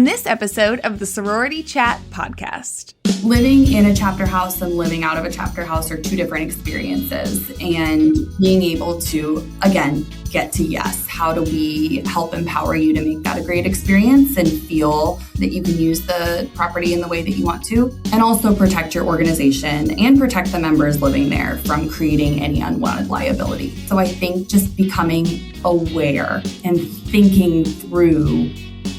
on this episode of the Sorority Chat podcast. Living in a chapter house and living out of a chapter house are two different experiences. And being able to, again, get to yes, how do we help empower you to make that a great experience and feel that you can use the property in the way that you want to, and also protect your organization and protect the members living there from creating any unwanted liability. So I think just becoming aware and thinking through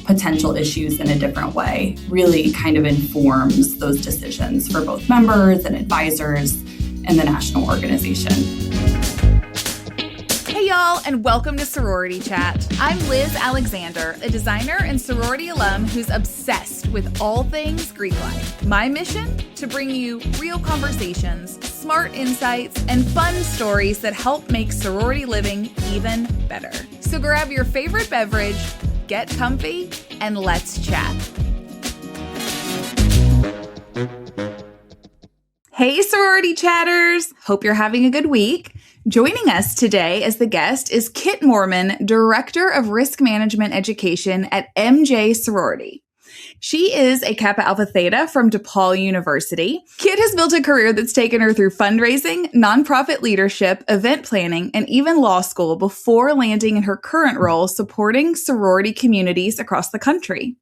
potential issues in a different way really kind of informs those decisions for both members and advisors and the national organization. Hey y'all, and welcome to Sorority Chat. I'm Liz Alexander, a designer and sorority alum who's obsessed with all things Greek life. My mission? To bring you real conversations, smart insights, and fun stories that help make sorority living even better. So grab your favorite beverage, get comfy, and let's chat. Hey, sorority chatters! Hope you're having a good week. Joining us today as the guest is Kit Moorman, Director of Risk Management Education at MJ Sorority. She is a Kappa Alpha Theta from DePaul University. Kit has built a career that's taken her through fundraising, nonprofit leadership, event planning, and even law school before landing in her current role supporting sorority communities across the country.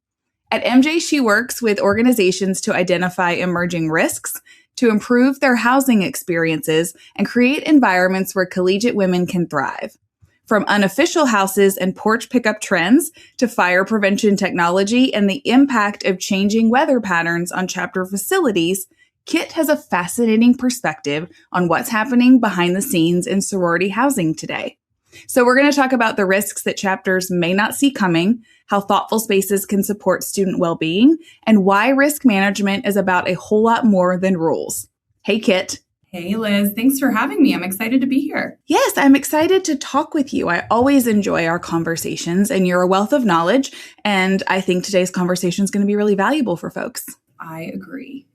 At MJ, she works with organizations to identify emerging risks, to improve their housing experiences, and create environments where collegiate women can thrive. From unofficial houses and porch pickup trends to fire prevention technology and the impact of changing weather patterns on chapter facilities, Kit has a fascinating perspective on what's happening behind the scenes in sorority housing today. So we're going to talk about the risks that chapters may not see coming, how thoughtful spaces can support student well-being, and why risk management is about a whole lot more than rules. Hey, Kit. Hey, Liz. Thanks for having me. I'm excited to be here. Yes, I'm excited to talk with you. I always enjoy our conversations, and you're a wealth of knowledge, and I think today's conversation is going to be really valuable for folks. I agree.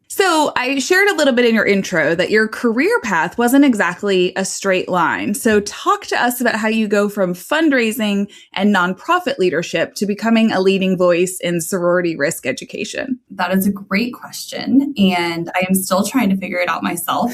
So I shared a little bit in your intro that your career path wasn't exactly a straight line. So talk to us about how you go from fundraising and nonprofit leadership to becoming a leading voice in sorority risk education. That is a great question, and I am still trying to figure it out myself.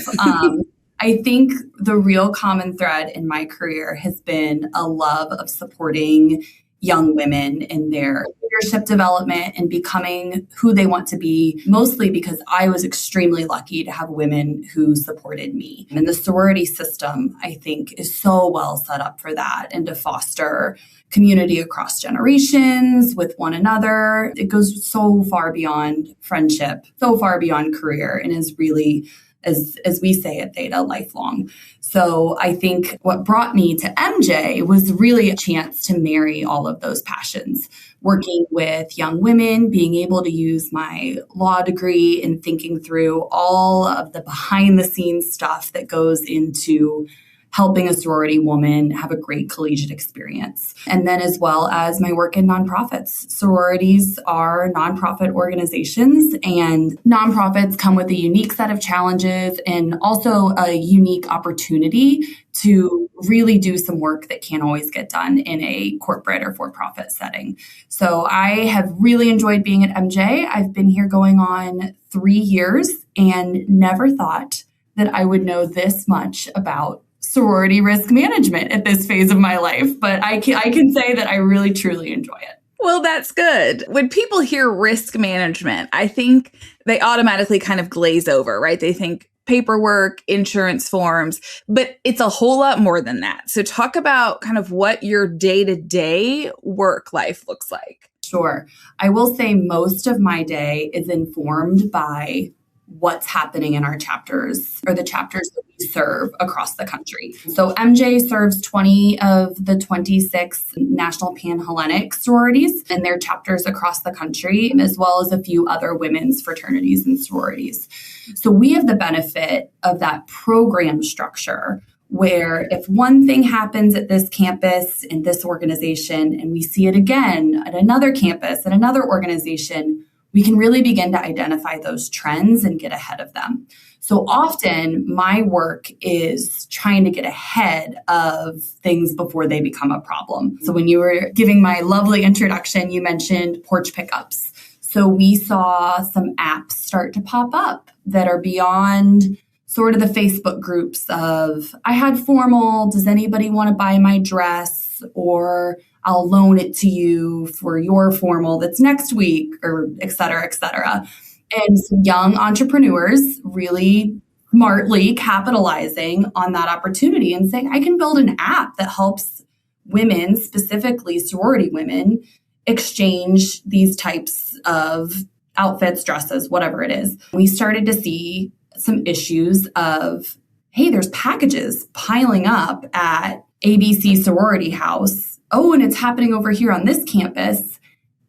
I think the real common thread in my career has been a love of supporting young women in their leadership development and becoming who they want to be, mostly because I was extremely lucky to have women who supported me. And the sorority system, I think, is so well set up for that and to foster community across generations with one another. It goes so far beyond friendship, so far beyond career, and is really, as we say at Theta, lifelong. So I think what brought me to MJ was really a chance to marry all of those passions, working with young women, being able to use my law degree and thinking through all of the behind the scenes stuff that goes into helping a sorority woman have a great collegiate experience. And then as well as my work in nonprofits. Sororities are nonprofit organizations, and nonprofits come with a unique set of challenges and also a unique opportunity to really do some work that can't always get done in a corporate or for-profit setting. So I have really enjoyed being at MJ. I've been here going on 3 years and never thought that I would know this much about sorority risk management at this phase of my life, but I can say that I really, truly enjoy it. Well, that's good. When people hear risk management, I think they automatically kind of glaze over, right? They think paperwork, insurance forms, but it's a whole lot more than that. So talk about kind of what your day-to-day work life looks like. Sure. I will say most of my day is informed by what's happening in our chapters or the chapters that we serve across the country. So MJ serves 20 of the 26 national Pan-Hellenic sororities and their chapters across the country, as well as a few other women's fraternities and sororities. So we have the benefit of that program structure where if one thing happens at this campus in this organization and we see it again at another campus and another organization, we can really begin to identify those trends and get ahead of them. So often my work is trying to get ahead of things before they become a problem. So when you were giving my lovely introduction, you mentioned porch pickups. So we saw some apps start to pop up that are beyond sort of the Facebook groups of, I had formal, does anybody want to buy my dress? Or I'll loan it to you for your formal that's next week, or et cetera, et cetera. And some young entrepreneurs really smartly capitalizing on that opportunity and saying, I can build an app that helps women, specifically sorority women, exchange these types of outfits, dresses, whatever it is. We started to see some issues of, hey, there's packages piling up at ABC sorority house. Oh, and it's happening over here on this campus.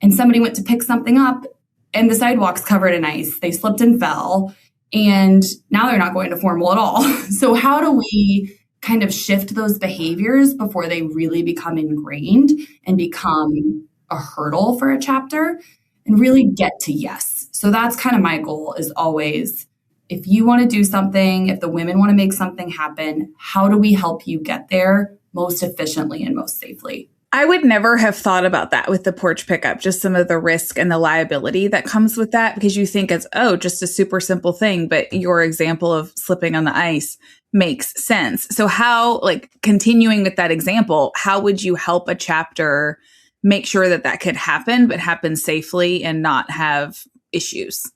And somebody went to pick something up and the sidewalk's covered in ice. They slipped and fell. And now they're not going to formal at all. So how do we kind of shift those behaviors before they really become ingrained and become a hurdle for a chapter and really get to yes? So that's kind of my goal, is always, if you want to do something, if the women want to make something happen, how do we help you get there most efficiently and most safely? I would never have thought about that with the porch pickup, just some of the risk and the liability that comes with that, because you think it's, oh, just a super simple thing. But your example of slipping on the ice makes sense. So how, like, continuing with that example, how would you help a chapter make sure that that could happen, but happen safely and not have issues?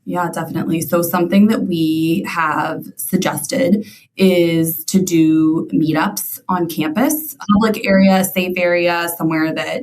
Yeah, definitely. So something that we have suggested is to do meetups on campus, public area, safe area, somewhere that,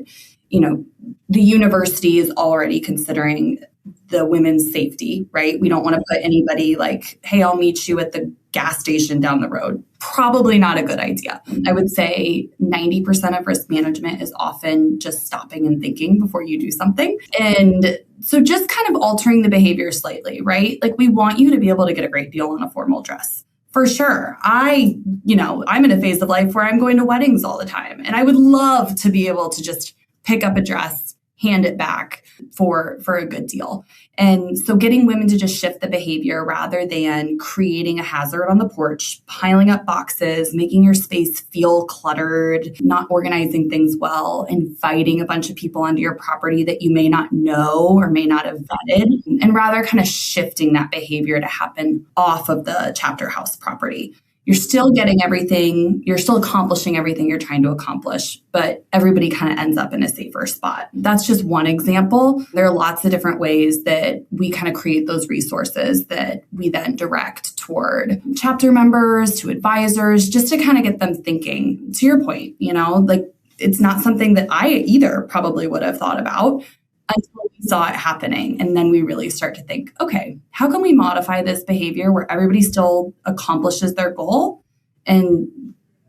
you know, the university is already considering the women's safety, right? We don't want to put anybody like, hey, I'll meet you at the gas station down the road. Probably not a good idea. I would say 90% of risk management is often just stopping and thinking before you do something. And so just kind of altering the behavior slightly, right? Like, we want you to be able to get a great deal on a formal dress. For sure. I'm in a phase of life where I'm going to weddings all the time. And I would love to be able to just pick up a dress, hand it back for a good deal. And so getting women to just shift the behavior rather than creating a hazard on the porch, piling up boxes, making your space feel cluttered, not organizing things well, inviting a bunch of people onto your property that you may not know or may not have vetted, and rather kind of shifting that behavior to happen off of the chapter house property. You're still getting everything, you're still accomplishing everything you're trying to accomplish, but everybody kind of ends up in a safer spot. That's just one example. There are lots of different ways that we kind of create those resources that we then direct toward chapter members, to advisors, just to kind of get them thinking. To your point, like, it's not something that I either probably would have thought about until we saw it happening. And then we really start to think, okay, how can we modify this behavior where everybody still accomplishes their goal and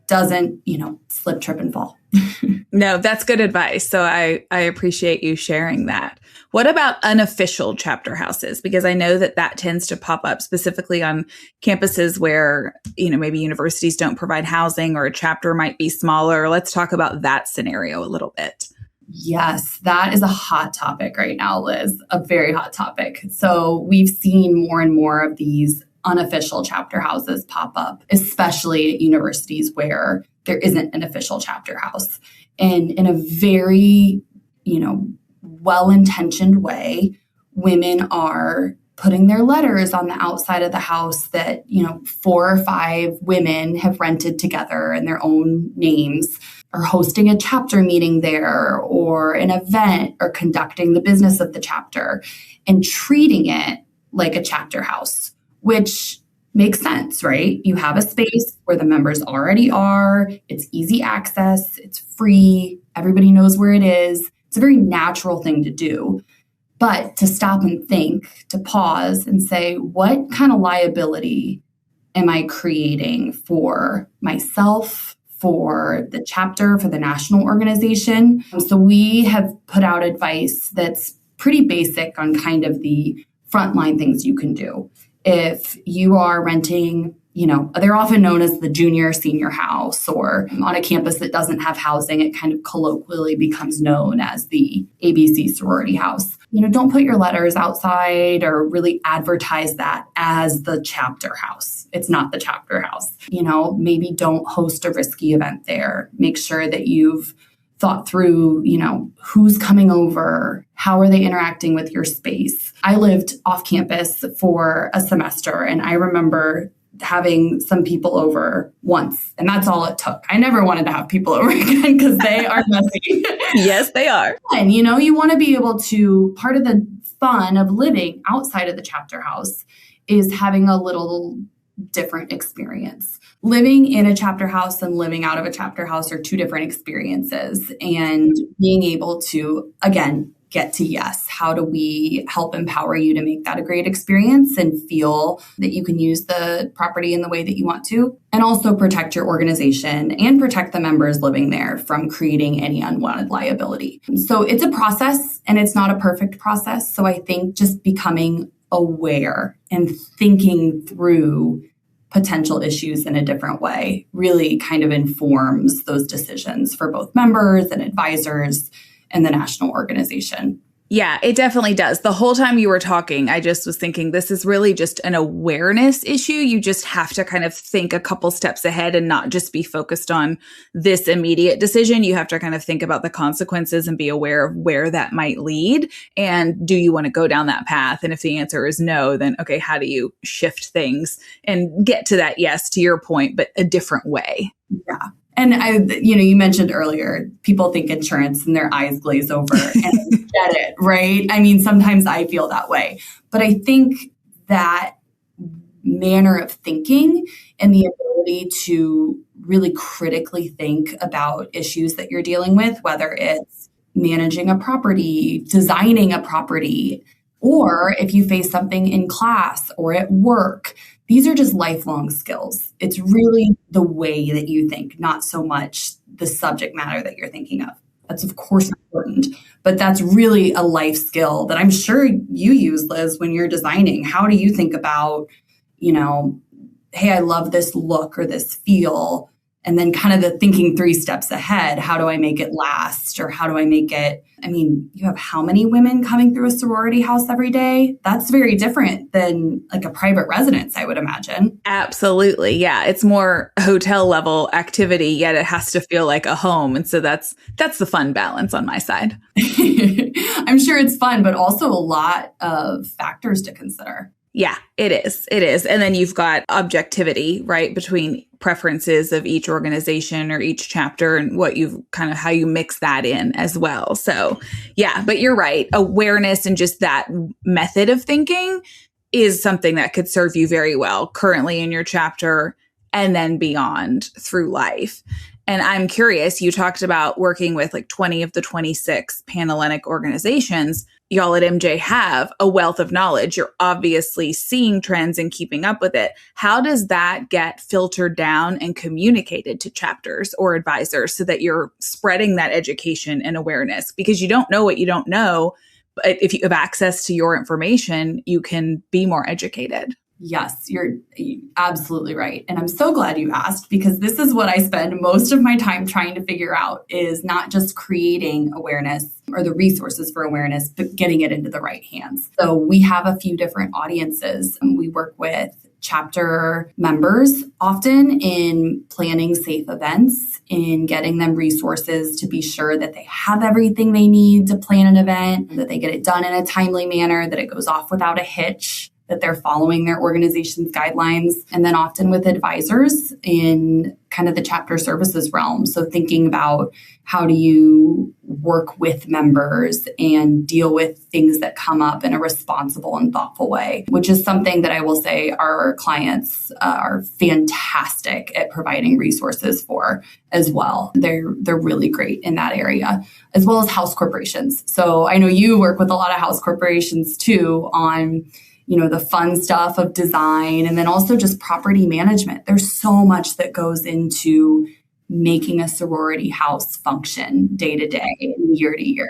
doesn't, slip, trip, and fall? No, that's good advice. So I appreciate you sharing that. What about unofficial chapter houses? Because I know that tends to pop up specifically on campuses where, maybe universities don't provide housing or a chapter might be smaller. Let's talk about that scenario a little bit. Yes, that is a hot topic right now, Liz, a very hot topic. So we've seen more and more of these unofficial chapter houses pop up, especially at universities where there isn't an official chapter house. And in a very, well-intentioned way, women are putting their letters on the outside of the house that, 4 or 5 women have rented together in their own names, or hosting a chapter meeting there, or an event, or conducting the business of the chapter, and treating it like a chapter house, which makes sense, right? You have a space where the members already are. It's easy access. It's free. Everybody knows where it is. It's a very natural thing to do. But to stop and think, to pause and say, what kind of liability am I creating for myself, for the chapter, for the national organization? So we have put out advice that's pretty basic on kind of the frontline things you can do. If you are renting, they're often known as the junior senior house, or on a campus that doesn't have housing, it kind of colloquially becomes known as the ABC sorority house. Don't put your letters outside or really advertise that as the chapter house. It's not the chapter house. Maybe don't host a risky event there. Make sure that you've thought through, who's coming over, how are they interacting with your space. I lived off campus for a semester, and I remember having some people over once, and that's all it took. I never wanted to have people over again because they are messy. Yes, they are. And, you want to be able to, part of the fun of living outside of the chapter house is having a little different experience. Living in a chapter house and living out of a chapter house are two different experiences. And being able to, again, get to yes, how do we help empower you to make that a great experience and feel that you can use the property in the way that you want to, and also protect your organization and protect the members living there from creating any unwanted liability. So it's a process, and it's not a perfect process. So I think just becoming aware and thinking through potential issues in a different way really kind of informs those decisions for both members and advisors and the national organization. Yeah, it definitely does. The whole time you were talking, I just was thinking this is really just an awareness issue. You just have to kind of think a couple steps ahead and not just be focused on this immediate decision. You have to kind of think about the consequences and be aware of where that might lead. And do you want to go down that path? And if the answer is no, then okay, how do you shift things and get to that yes, to your point, but a different way? Yeah. And you mentioned earlier, people think insurance and their eyes glaze over and get it, right? I mean, sometimes I feel that way, but I think that manner of thinking and the ability to really critically think about issues that you're dealing with, whether it's managing a property, designing a property, or if you face something in class or at work, these are just lifelong skills. It's really the way that you think, not so much the subject matter that you're thinking of. That's of course important, but that's really a life skill that I'm sure you use, Liz, when you're designing. How do you think about, hey, I love this look or this feel, and then kind of the thinking 3 steps ahead. How do I make it last? Or how do I make it? I mean, you have how many women coming through a sorority house every day? That's very different than like a private residence, I would imagine. Absolutely. Yeah. It's more hotel level activity, yet it has to feel like a home. And so that's the fun balance on my side. I'm sure it's fun, but also a lot of factors to consider. Yeah, it is. It is. And then you've got objectivity, right, between preferences of each organization or each chapter and what you've kind of how you mix that in as well. So, yeah, but you're right. Awareness and just that method of thinking is something that could serve you very well currently in your chapter and then beyond through life. And I'm curious, you talked about working with like 20 of the 26 Panhellenic organizations. Y'all at MJ have a wealth of knowledge. You're obviously seeing trends and keeping up with it. How does that get filtered down and communicated to chapters or advisors so that you're spreading that education and awareness? Because you don't know what you don't know. But if you have access to your information, you can be more educated. Yes, you're absolutely right. And I'm so glad you asked, because this is what I spend most of my time trying to figure out, is not just creating awareness or the resources for awareness, but getting it into the right hands. So we have a few different audiences. We work with chapter members often in planning safe events, in getting them resources to be sure that they have everything they need to plan an event, that they get it done in a timely manner, that it goes off without a hitch, that they're following their organization's guidelines, and then often with advisors in kind of the chapter services realm. So thinking about how do you work with members and deal with things that come up in a responsible and thoughtful way, which is something that I will say our clients are fantastic at providing resources for as well. They're really great in that area, as well as house corporations. So I know you work with a lot of house corporations too on the fun stuff of design, and then also just property management. There's so much that goes into making a sorority house function day to day and year to year.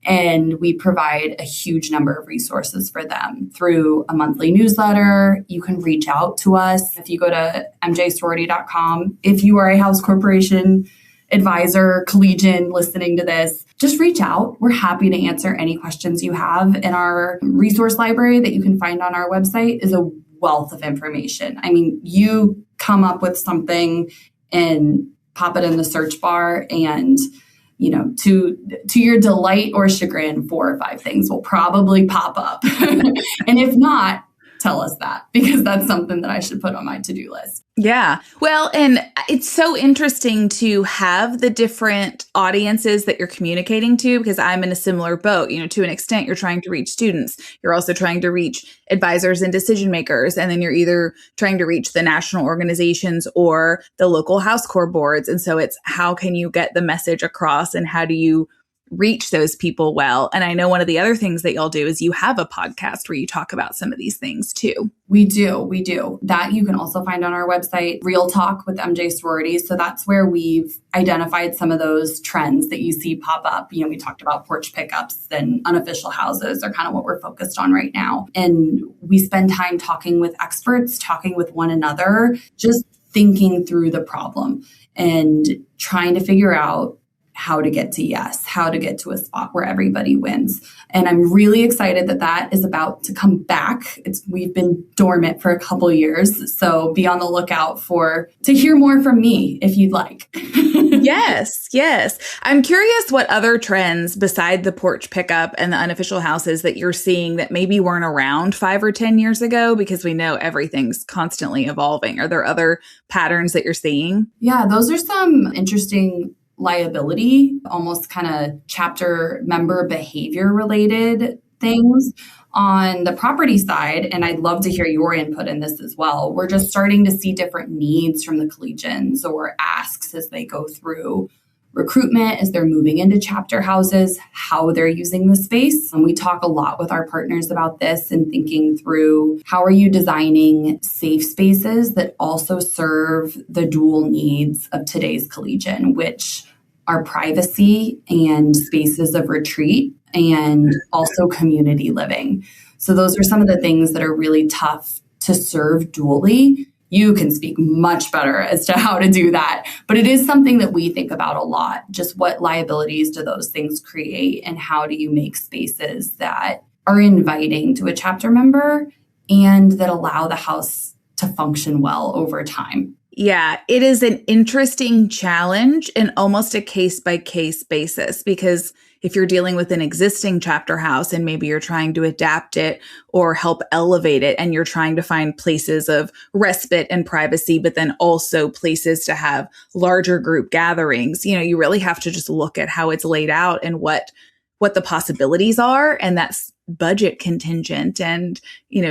And we provide a huge number of resources for them through a monthly newsletter. You can reach out to us if you go to mjsorority.com. If you are a house corporation advisor, collegian listening to this, just reach out. We're happy to answer any questions you have. And our resource library that you can find on our website is a wealth of information. I mean, you come up with something and pop it in the search bar and to your delight or chagrin, 4 or 5 things will probably pop up. And if not, tell us that, because that's something that I should put on my to-do list. Yeah. Well, and it's so interesting to have the different audiences that you're communicating to, because I'm in a similar boat. To an extent, you're trying to reach students. You're also trying to reach advisors and decision makers. And then you're either trying to reach the national organizations or the local house core boards. And so it's how can you get the message across and how do you reach those people well? And I know one of the other things that y'all do is you have a podcast where you talk about some of these things too. We do. That you can also find on our website, Real Talk with MJ Sorority. So that's where we've identified some of those trends that you see pop up. We talked about porch pickups and unofficial houses are kind of what we're focused on right now. And we spend time talking with experts, talking with one another, just thinking through the problem and trying to figure out how to get to yes, how to get to a spot where everybody wins. And I'm really excited that is about to come back. We've been dormant for a couple of years. So be on the lookout to hear more from me if you'd like. Yes. I'm curious what other trends beside the porch pickup and the unofficial houses that you're seeing that maybe weren't around 5 or 10 years ago, because we know everything's constantly evolving. Are there other patterns that you're seeing? Yeah, those are some interesting liability, almost kind of chapter member behavior related things on the property side. And I'd love to hear your input in this as well. We're just starting to see different needs from the collegians or asks as they go through recruitment, as they're moving into chapter houses, how they're using the space. And we talk a lot with our partners about this and thinking through how are you designing safe spaces that also serve the dual needs of today's collegian, which are privacy and spaces of retreat and also community living. So those are some of the things that are really tough to serve dually. You can speak much better as to how to do that. But it is something that we think about a lot. Just what liabilities do those things create and how do you make spaces that are inviting to a chapter member and that allow the house to function well over time? Yeah, it is an interesting challenge and almost a case-by-case basis, because if you're dealing with an existing chapter house and maybe you're trying to adapt it or help elevate it and you're trying to find places of respite and privacy, but then also places to have larger group gatherings, you really have to just look at how it's laid out and what the possibilities are. And that's budget contingent and,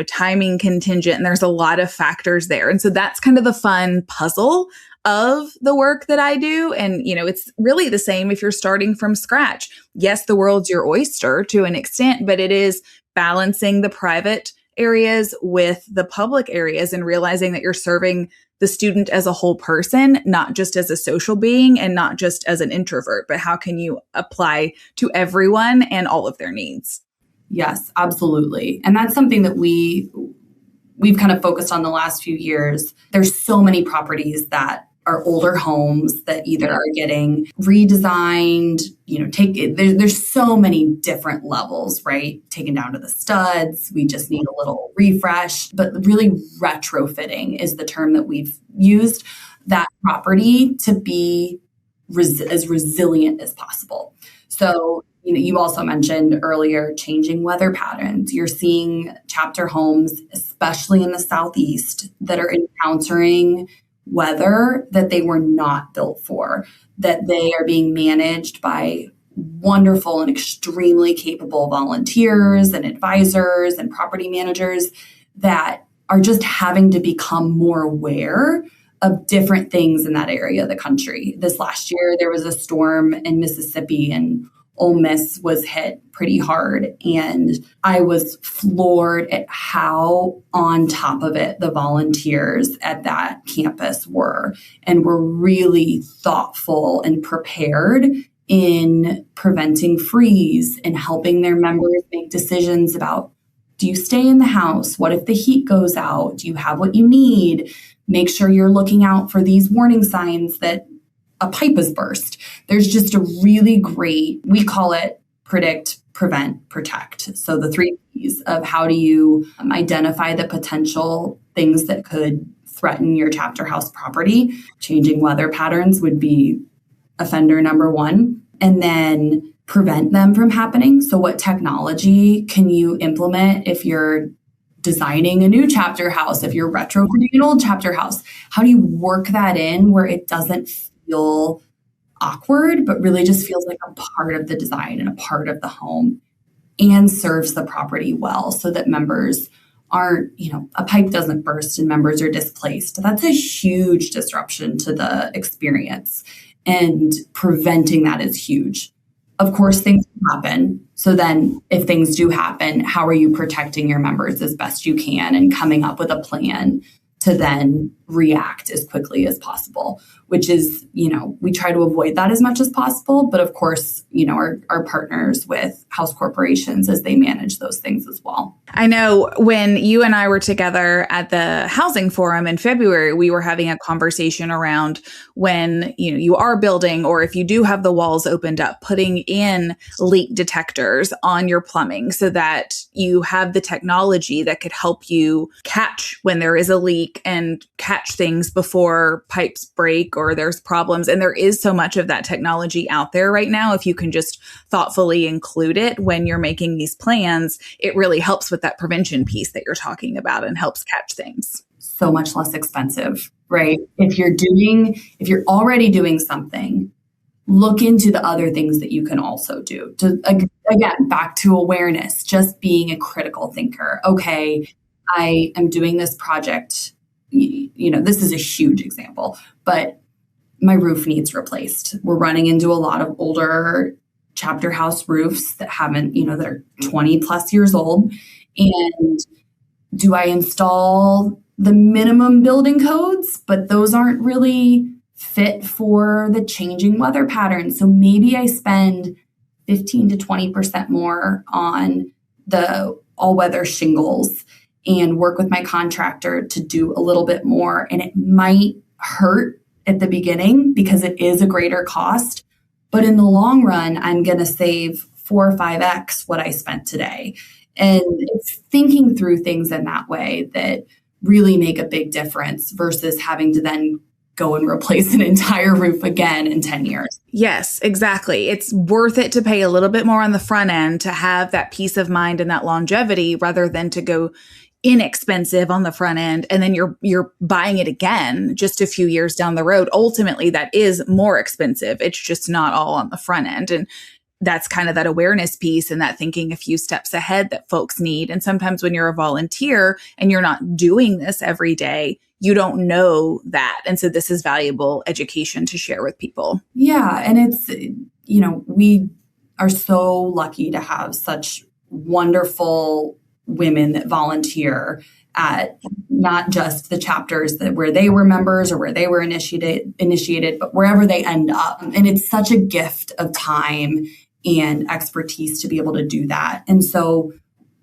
timing contingent. And there's a lot of factors there. And so that's kind of the fun puzzle of the work that I do. And, it's really the same if you're starting from scratch. Yes, the world's your oyster to an extent, but it is balancing the private areas with the public areas and realizing that you're serving the student as a whole person, not just as a social being and not just as an introvert, but how can you apply to everyone and all of their needs? Yes, absolutely. And that's something that we've kind of focused on the last few years. There's so many properties that are older homes that either are getting redesigned, there's so many different levels, right? Taken down to the studs. We just need a little refresh, but really retrofitting is the term that we've used that property to be as resilient as possible. So, you also mentioned earlier changing weather patterns. You're seeing chapter homes, especially in the Southeast, that are encountering weather that they were not built for, that they are being managed by wonderful and extremely capable volunteers and advisors and property managers that are just having to become more aware of different things in that area of the country. This last year, there was a storm in Mississippi and Ole Miss was hit pretty hard. And I was floored at how on top of it the volunteers at that campus were, and were really thoughtful and prepared in preventing freeze and helping their members make decisions about, do you stay in the house? What if the heat goes out? Do you have what you need? Make sure you're looking out for these warning signs that a pipe has burst. There's just a really great, we call it predict, prevent, protect. So the 3 P's of how do you identify the potential things that could threaten your chapter house property. Changing weather patterns would be offender number 1. And then prevent them from happening. So what technology can you implement if you're designing a new chapter house, if you're retrofitting an old chapter house? How do you work that in where it doesn't feel awkward, but really just feels like a part of the design and a part of the home and serves the property well so that members aren't, a pipe doesn't burst and members are displaced. That's a huge disruption to the experience, and preventing that is huge. Of course, things happen. So then if things do happen, how are you protecting your members as best you can and coming up with a plan to then react as quickly as possible, which is, we try to avoid that as much as possible. But of course, our partners with house corporations as they manage those things as well. I know when you and I were together at the housing forum in February, we were having a conversation around when, you are building, or if you do have the walls opened up, putting in leak detectors on your plumbing so that you have the technology that could help you catch when there is a leak and catch things before pipes break or there's problems. And there is so much of that technology out there right now. If you can just thoughtfully include it when you're making these plans, it really helps with that prevention piece that you're talking about and helps catch things. So much less expensive, right? If you're already doing something, look into the other things that you can also do. Again, back to awareness, just being a critical thinker. Okay, I am doing this project. This is a huge example, but my roof needs replaced. We're running into a lot of older chapter house roofs that that are 20 plus years old. And do I install the minimum building codes? But those aren't really fit for the changing weather patterns. So maybe I spend 15 to 20% more on the all-weather shingles and work with my contractor to do a little bit more. And it might hurt at the beginning because it is a greater cost. But in the long run, I'm going to save 4 or 5x what I spent today. And it's thinking through things in that way that really make a big difference versus having to then go and replace an entire roof again in 10 years. Yes, exactly. It's worth it to pay a little bit more on the front end to have that peace of mind and that longevity rather than to go inexpensive on the front end and then you're buying it again just a few years down the road. Ultimately, that is more expensive. It's just not all on the front end. And that's kind of that awareness piece and that thinking a few steps ahead that folks need. And sometimes when you're a volunteer and you're not doing this every day, you don't know that. And so this is valuable education to share with people. Yeah. And it's, we are so lucky to have such wonderful women that volunteer at not just the chapters where they were members or where they were initiated, but wherever they end up. And it's such a gift of time and expertise to be able to do that. And so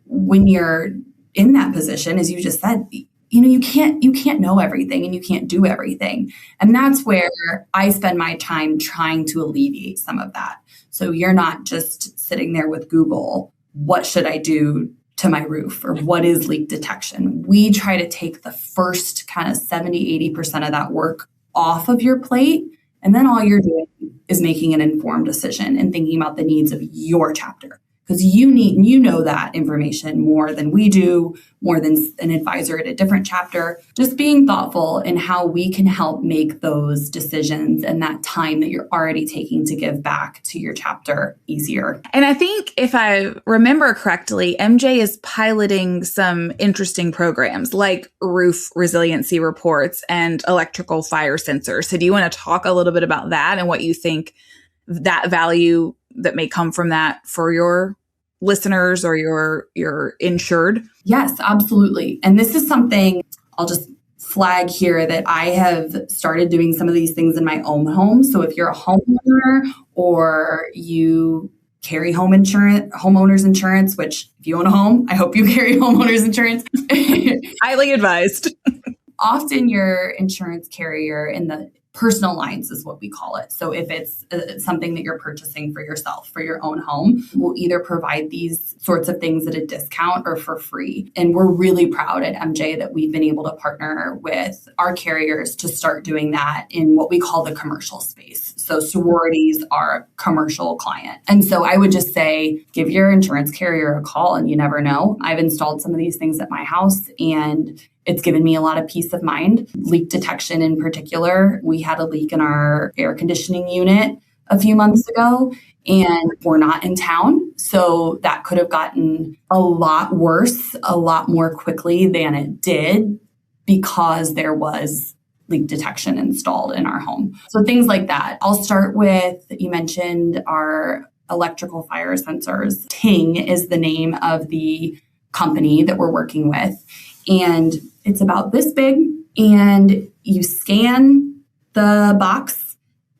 when you're in that position, as you just said, you can't know everything and you can't do everything. And that's where I spend my time trying to alleviate some of that. So you're not just sitting there with Google, what should I do to my roof or what is leak detection? We try to take the first kind of 70, 80% of that work off of your plate. And then all you're doing is making an informed decision and thinking about the needs of your chapter. Because you know that information more than we do, more than an advisor at a different chapter. Just being thoughtful in how we can help make those decisions and that time that you're already taking to give back to your chapter easier. And I think if I remember correctly, MJ is piloting some interesting programs like roof resiliency reports and electrical fire sensors. So do you want to talk a little bit about that and what you think that value that may come from that for your listeners or your insured? Yes, absolutely. And this is something I'll just flag here that I have started doing some of these things in my own home. So if you're a homeowner or you carry homeowners insurance, which if you own a home, I hope you carry homeowners insurance. Highly advised. Often your insurance carrier in the personal lines is what we call it. So if it's something that you're purchasing for yourself, for your own home, will either provide these sorts of things at a discount or for free. And we're really proud at MJ that we've been able to partner with our carriers to start doing that in what we call the commercial space. So sororities are a commercial client. And so I would just say, give your insurance carrier a call, and you never know. I've installed some of these things at my house, and it's given me a lot of peace of mind. Leak detection in particular. We had a leak in our air conditioning unit a few months ago, and we're not in town. So that could have gotten a lot worse, a lot more quickly than it did, because there was leak detection installed in our home. So things like that. I'll start with, you mentioned our electrical fire sensors. Ting is the name of the company that we're working with. And it's about this big, and you scan the box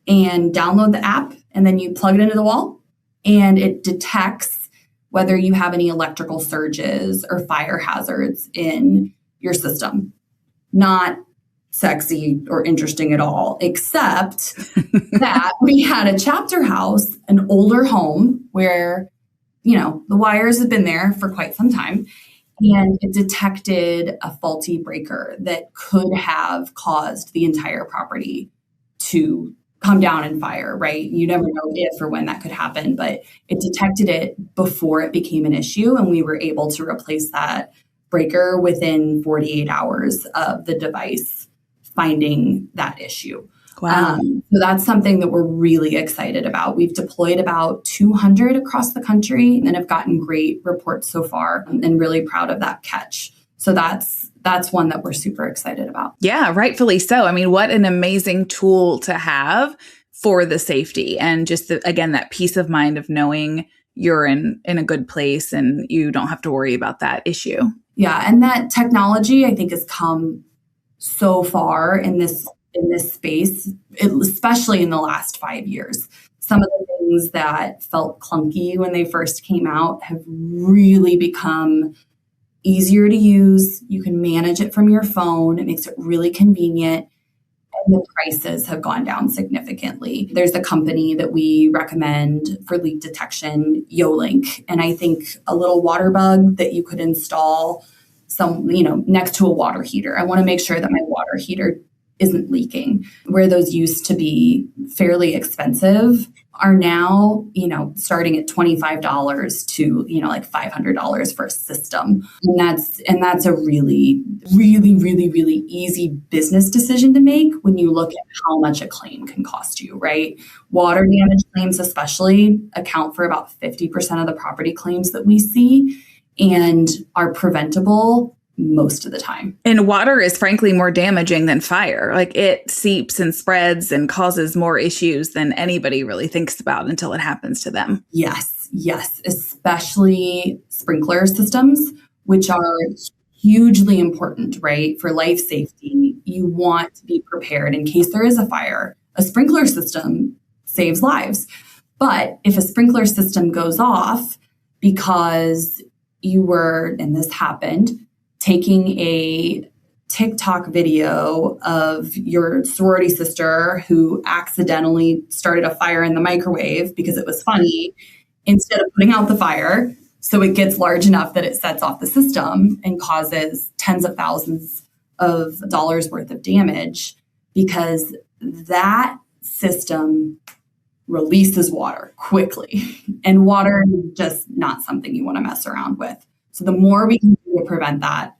and download the app, and then you plug it into the wall, and it detects whether you have any electrical surges or fire hazards in your system. Not sexy or interesting at all, except that we had a chapter house, an older home where, the wires have been there for quite some time. And it detected a faulty breaker that could have caused the entire property to come down in fire, right? You never know if or when that could happen, but it detected it before it became an issue. And we were able to replace that breaker within 48 hours of the device finding that issue. Wow. So that's something that we're really excited about. We've deployed about 200 across the country and have gotten great reports so far, and really proud of that catch. So that's one that we're super excited about. Yeah, rightfully so. I mean, what an amazing tool to have for the safety, and just again, that peace of mind of knowing you're in a good place and you don't have to worry about that issue. Yeah. And that technology, I think, has come so far in this space, especially in the last 5 years. Some of the things that felt clunky when they first came out have really become easier to use. You can manage it from your phone. It makes it really convenient. And the prices have gone down significantly. There's a company that we recommend for leak detection, Yolink. And I think a little water bug that you could install next to a water heater. I want to make sure that my water heater isn't leaking. Where those used to be fairly expensive are now, starting at $25 to, like $500 for a system. And that's a really, really, really, really easy business decision to make when you look at how much a claim can cost you, right? Water damage claims especially account for about 50% of the property claims that we see, and are preventable most of the time. And water is frankly more damaging than fire. Like, it seeps and spreads and causes more issues than anybody really thinks about until it happens to them. Yes, especially sprinkler systems, which are hugely important, right? For life safety, you want to be prepared in case there is a fire. A sprinkler system saves lives. But if a sprinkler system goes off because you were, and this happened, taking a TikTok video of your sorority sister who accidentally started a fire in the microwave because it was funny, instead of putting out the fire so it gets large enough that it sets off the system and causes tens of thousands of dollars worth of damage, because that system releases water quickly. And water is just not something you want to mess around with. So the more we can do to prevent that,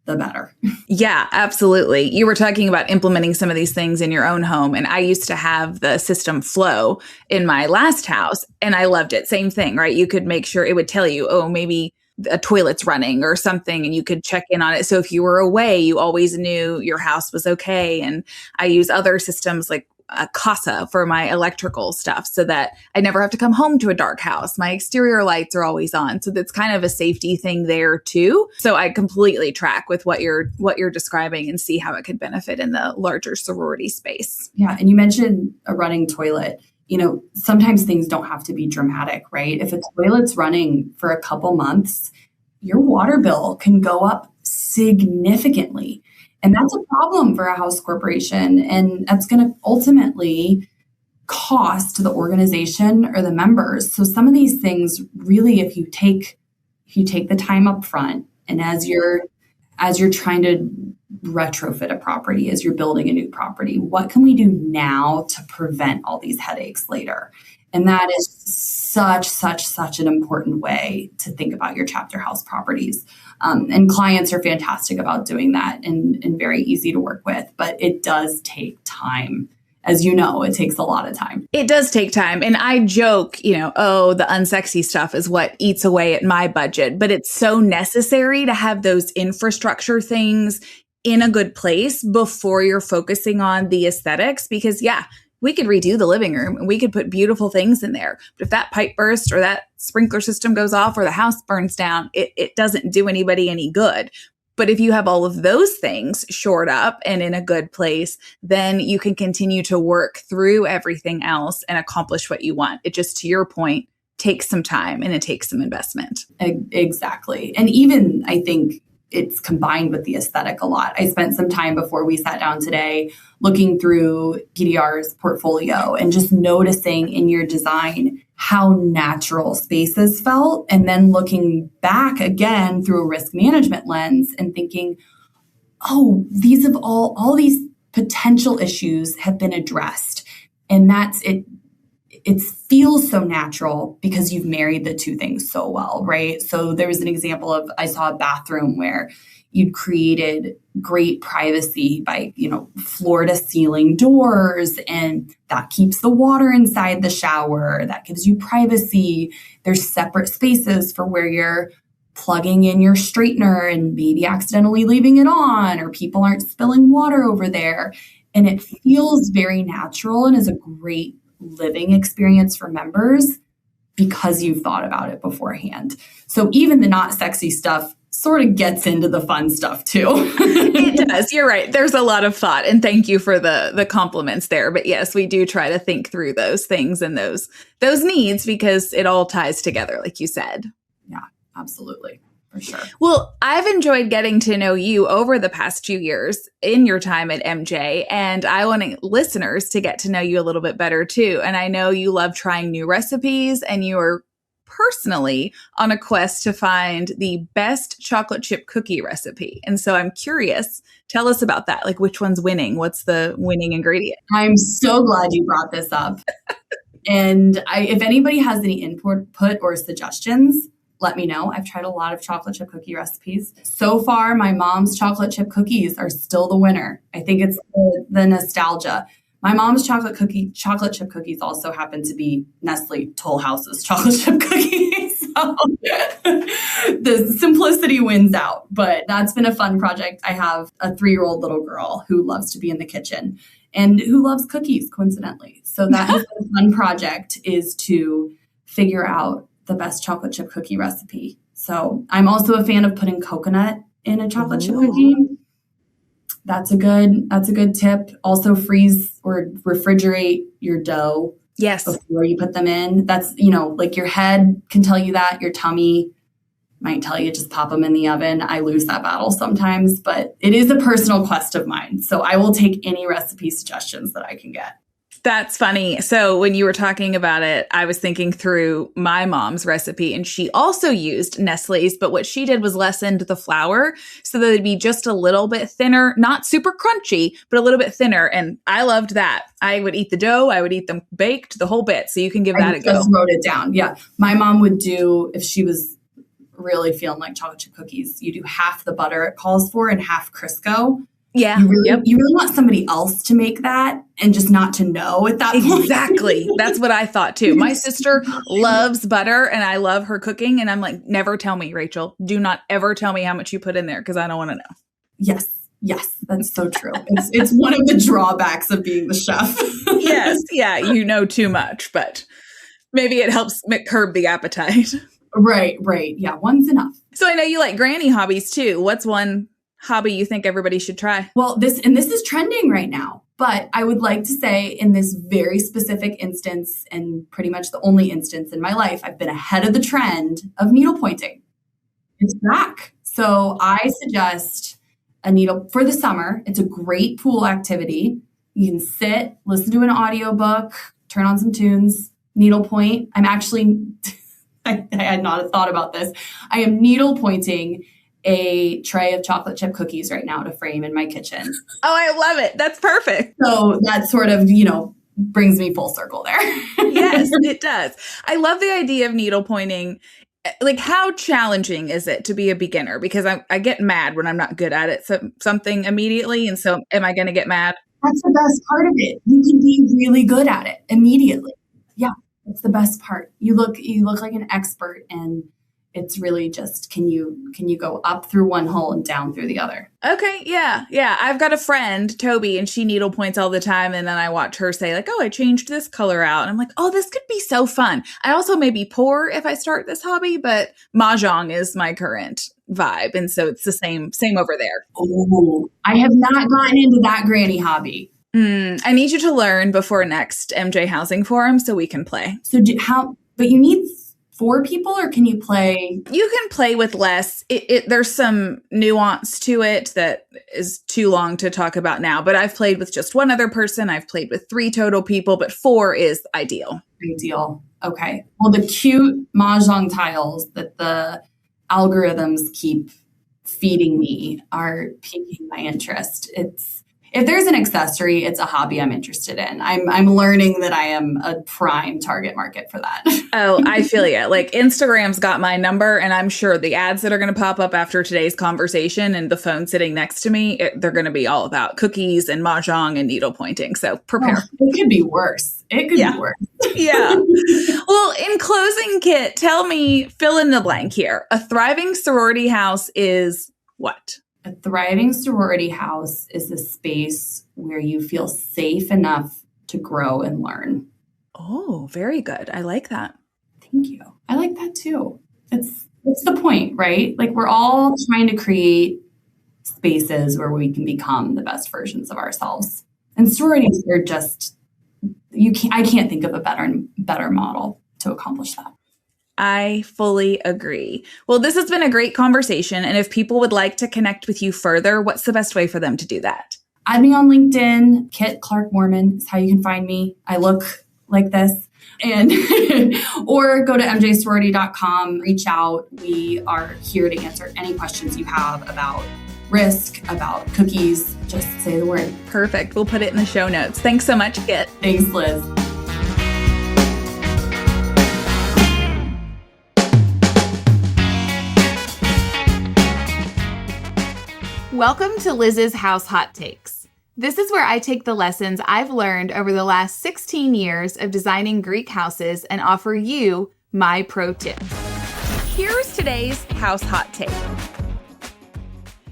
the better. Yeah, absolutely. You were talking about implementing some of these things in your own home. And I used to have the system Flow in my last house, and I loved it. Same thing, right? You could make sure it would tell you, oh, maybe a toilet's running or something, and you could check in on it. So if you were away, you always knew your house was okay. And I use other systems like a casa for my electrical stuff so that I never have to come home to a dark house. My exterior lights are always on. So that's kind of a safety thing there too. So I completely track with what you're describing and see how it could benefit in the larger sorority space. Yeah. And you mentioned a running toilet. Sometimes things don't have to be dramatic, right? If a toilet's running for a couple months, your water bill can go up significantly. And that's a problem for a house corporation. And that's going to ultimately cost the organization or the members. So some of these things really, if you take the time up front, and as you're trying to retrofit a property, as you're building a new property, what can we do now to prevent all these headaches later? And that is such an important way to think about your chapter house properties. And clients are fantastic about doing that and very easy to work with, but it does take time. As you know, it takes a lot of time. It does take time. And I joke, the unsexy stuff is what eats away at my budget, but it's so necessary to have those infrastructure things in a good place before you're focusing on the aesthetics, because we could redo the living room and we could put beautiful things in there. But if that pipe bursts or that sprinkler system goes off or the house burns down, it doesn't do anybody any good. But if you have all of those things shored up and in a good place, then you can continue to work through everything else and accomplish what you want. It just, to your point, takes some time and it takes some investment. Exactly. And even I think it's combined with the aesthetic a lot. I spent some time before we sat down today looking through PDR's portfolio and just noticing in your design how natural spaces felt. And then looking back again through a risk management lens and thinking, oh, these have all these potential issues have been addressed. And that's it. It feels so natural because you've married the two things so well, right? So there was an example of, I saw a bathroom where you'd created great privacy by, floor to ceiling doors, and that keeps the water inside the shower. That gives you privacy. There's separate spaces for where you're plugging in your straightener and maybe accidentally leaving it on, or people aren't spilling water over there. And it feels very natural and is a great living experience for members because you've thought about it beforehand. So even the not sexy stuff sort of gets into the fun stuff too. It does. You're right. There's a lot of thought, and thank you for the compliments there. But yes, we do try to think through those things and those needs because it all ties together, like you said. Yeah, absolutely. For sure. Well, I've enjoyed getting to know you over the past few years in your time at MJ, and I want listeners to get to know you a little bit better too. And I know you love trying new recipes, and you are personally on a quest to find the best chocolate chip cookie recipe. And so I'm curious, tell us about that. Like, which one's winning? What's the winning ingredient? I'm so glad you brought this up. And if anybody has any input or suggestions, let me know. I've tried a lot of chocolate chip cookie recipes. So far, my mom's chocolate chip cookies are still the winner. I think it's the nostalgia. My mom's chocolate chip cookies also happen to be Nestle Toll House's chocolate chip cookies. So the simplicity wins out, but that's been a fun project. I have a 3-year-old little girl who loves to be in the kitchen and who loves cookies, coincidentally. So that has been a fun project, is to figure out the best chocolate chip cookie recipe. So I'm also a fan of putting coconut in a chocolate chip cookie. That's a good tip. Also freeze or refrigerate your dough. Yes. Before you put them in. That's, like your head can tell you that, your tummy might tell you just pop them in the oven. I lose that battle sometimes, but it is a personal quest of mine. So I will take any recipe suggestions that I can get. That's funny. So when you were talking about it, I was thinking through my mom's recipe, and she also used Nestle's, but what she did was lessen the flour so that it'd be just a little bit thinner, not super crunchy, but a little bit thinner. And I loved that. I would eat the dough. I would eat them baked, the whole bit. So you can give that a go. I just wrote it down. Yeah. My mom would do, if she was really feeling like chocolate chip cookies, you do half the butter it calls for and half Crisco. Yeah. You really want somebody else to make that and just not to know at that point. Exactly. That's what I thought too. My sister loves butter and I love her cooking. And I'm like, never tell me, Rachel. Do not ever tell me how much you put in there because I don't want to know. Yes. Yes, that's so true. It's one of the drawbacks of being the chef. Yes. Yeah. You know too much, but maybe it helps curb the appetite. Right. Yeah, one's enough. So I know you like granny hobbies too. What's one hobby you think everybody should try? Well, this is trending right now, but I would like to say in this very specific instance, and pretty much the only instance in my life, I've been ahead of the trend of needle pointing. It's back. So I suggest a needle for the summer. It's a great pool activity. You can sit, listen to an audiobook, turn on some tunes, needle point. I'm actually, I had not thought about this. I am needle pointing a tray of chocolate chip cookies right now to frame in my kitchen. Oh, I love it. That's perfect. So that sort of, brings me full circle there. Yes, it does. I love the idea of needle pointing. Like, how challenging is it to be a beginner? Because I get mad when I'm not good at it, something immediately. And so am I going to get mad? That's the best part of it. You can be really good at it immediately. Yeah, it's the best part. You look like an expert, and it's really just, can you go up through one hole and down through the other? Okay, yeah. I've got a friend, Toby, and she needle points all the time. And then I watch her say like, oh, I changed this color out. And I'm like, oh, this could be so fun. I also may be poor if I start this hobby, but Mahjong is my current vibe. And so it's the same over there. Oh, I have not gotten into that granny hobby. I need you to learn before next MJ Housing Forum so we can play. So but you need 4 people, or can you play? You can play with less. There's some nuance to it that is too long to talk about now, but I've played with just one other person. I've played with 3 total people, but 4 is ideal. Ideal. Okay. Well, the cute Mahjong tiles that the algorithms keep feeding me are piquing my interest. If there's an accessory, it's a hobby I'm interested in. I'm learning that I am a prime target market for that. Oh, I feel you. Like, Instagram's got my number, and I'm sure the ads that are going to pop up after today's conversation and the phone sitting next to me, they're going to be all about cookies and Mahjong and needle pointing. So prepare. Oh, it could be worse. It could be worse. Yeah. Well, in closing, Kit, tell me, fill in the blank here. A thriving sorority house is what? A thriving sorority house is a space where you feel safe enough to grow and learn. Oh, very good. I like that. Thank you. I like that too. It's the point, right? Like, we're all trying to create spaces where we can become the best versions of ourselves. And sororities are just, I can't think of a better model to accomplish that. I fully agree. Well, this has been a great conversation. And if people would like to connect with you further, what's the best way for them to do that? Add me on LinkedIn. Kit Moorman is how you can find me. I look like this. And or go to mjsorority.com, reach out. We are here to answer any questions you have about risk, about cookies. Just say the word. Perfect. We'll put it in the show notes. Thanks so much, Kit. Thanks, Liz. Welcome to Liz's House Hot Takes. This is where I take the lessons I've learned over the last 16 years of designing Greek houses and offer you my pro tips. Here's today's house hot take.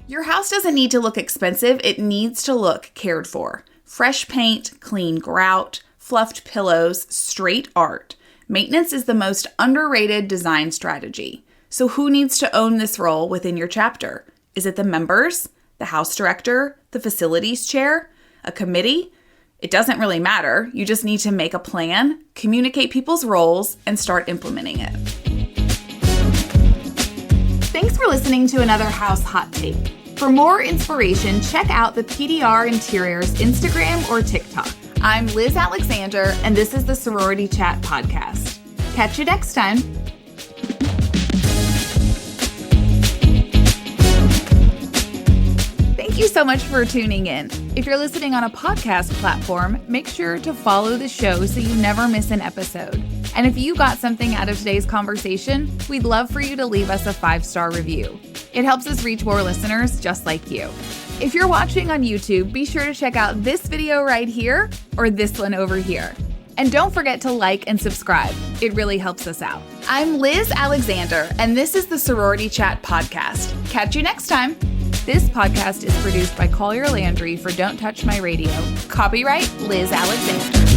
Your house doesn't need to look expensive. It needs to look cared for. Fresh paint, clean grout, fluffed pillows, straight art. Maintenance is the most underrated design strategy. So who needs to own this role within your chapter? Is it the members, the house director, the facilities chair, a committee? It doesn't really matter. You just need to make a plan, communicate people's roles, and start implementing it. Thanks for listening to another House Hot Take. For more inspiration, check out the PDR Interiors Instagram or TikTok. I'm Liz Alexander, and this is the Sorority Chat Podcast. Catch you next time. Thank you so much for tuning in. If you're listening on a podcast platform, make sure to follow the show so you never miss an episode. And if you got something out of today's conversation, we'd love for you to leave us a 5-star review. It helps us reach more listeners just like you. If you're watching on YouTube, be sure to check out this video right here or this one over here. And don't forget to like and subscribe. It really helps us out. I'm Liz Alexander, and this is the Sorority Chat Podcast. Catch you next time. This podcast is produced by Collier Landry for Don't Touch My Radio. Copyright Liz Alexander.